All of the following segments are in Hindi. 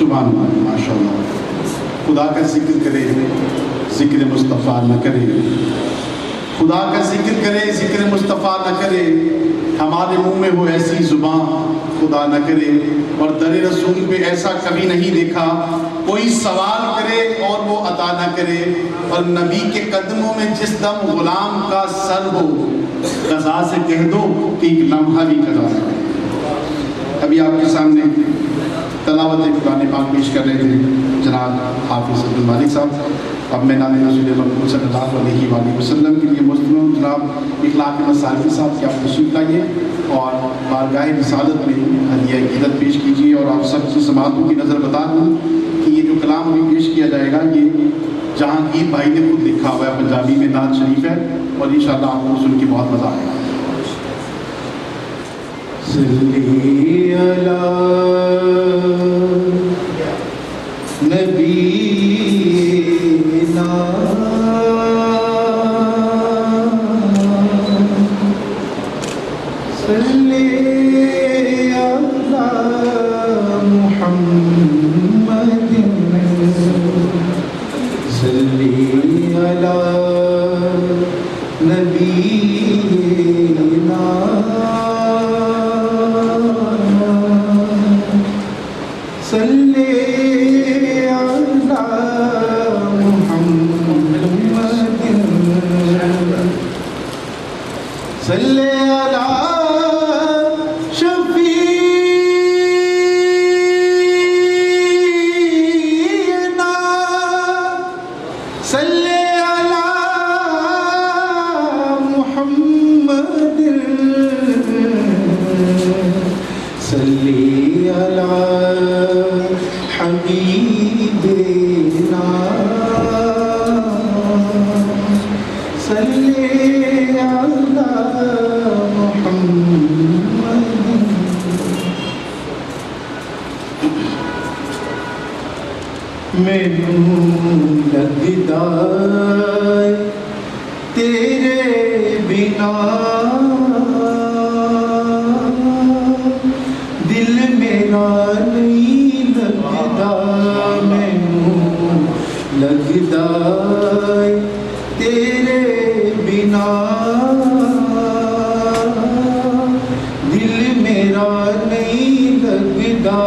सुभान अल्लाह, माशाअल्लाह। खुदा का जिक्र करे, जिक्र मुस्तफ़ा न करे, खुदा का जिक्र करे, जिक्र मुस्तफ़ा न करे, हमारे मुंह में वो ऐसी ज़ुबान खुदा न करे। और दर रसूल पे ऐसा कभी नहीं देखा कोई सवाल करे और वो अता न करे। और नबी के कदमों में जिस दम गुलाम का सर हो, कज़ा से कह दो कि एक लम्हा भी कज़ा है। अभी आपके सामने तलावत कुरान पाक पेश कर रहे थे जनाब हाफिज़ अब्दुल मालिक साहब। अब मैं नाने रसूल मक़बूल सल्लल्लाहु अलैहि वसल्लम के लिए मुस्तफ़ा जनाब इखलाक़ मसालिक साहब की आप तशरीफ़ लाइए और बारगाह रिसालत में हदिया अक़ीदत पेश कीजिए। और आप सब समातों की नज़र बता दूँ कि ये जो कलाम अभी पेश किया जाएगा ये जहांगीर भाई ने खुद लिखा हुआ है, पंजाबी में नात शरीफ है और इंशाअल्लाह आपको सुन के बहुत मज़ा आएगा। सल्ली अला नबीना सल्ली अला मुहम्मदिन सल्ली अला नबीना सल्ले अला मुहम्मदिन सल्ले अला शफीना सल्ले अला मुहम्मदिन सल्ले अला हबीबना सल्ले अला मुहम्मद। मैनू लगदा तेरे बिना दिल मेरा नहीं लगदा, मैनू लगदा तेरे बिना दिल मेरा नहीं लगदा।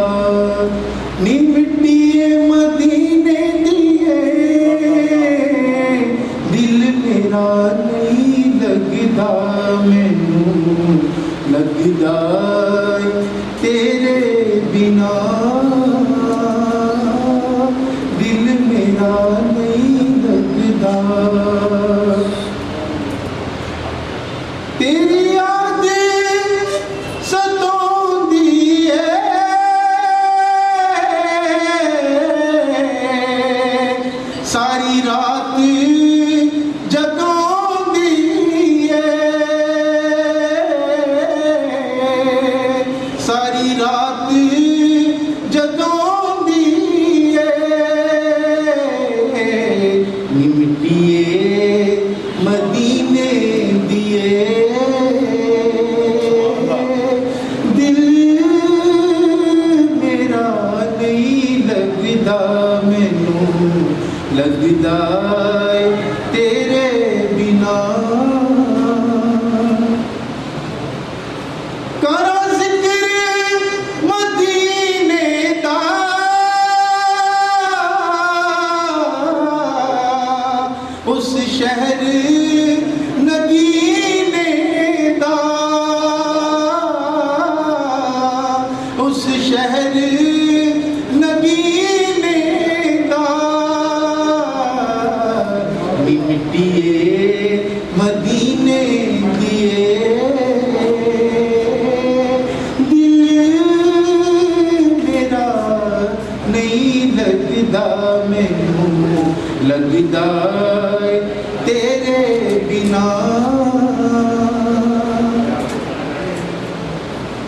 नी मिट्टिए मदीने दिए दिल मेरा नहीं लगदा, मैनू लगदा तेरे बिना दिल मेरा नहीं लगदा। तेरी याद सताउंदी है सारी रात जगाउंदी है, सारी रात जगाउंदी है। मिट्टिए मदीने दिए दिल मेरा नहीं लगदा, मैनू लगदा तेरे बिना। करा जिक्र मदीने दा उस शहर नगीने दा, उस शहर नगीने दा। मिट्टिए मदीने दिए दिल मेरा नहीं लगदा, मैनू लगदा तेरे बिना।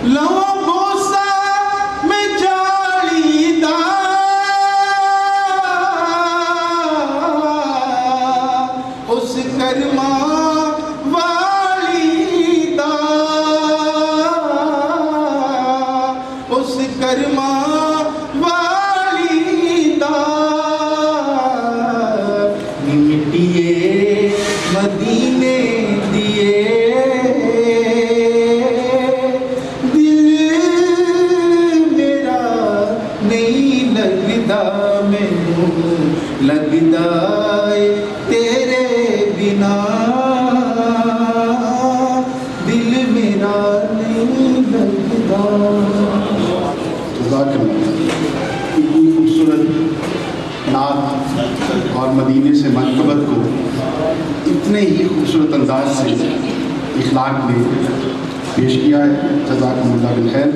लवा बोसा में जालीदा उस करमा वाली दा, उस करमा वाली कायनात और मदीने से मनकबत को इतने ही खूबसूरत अंदाज से इखलाक ने पेश किया है। जज़ाकुमुल्लाह बिल खैर।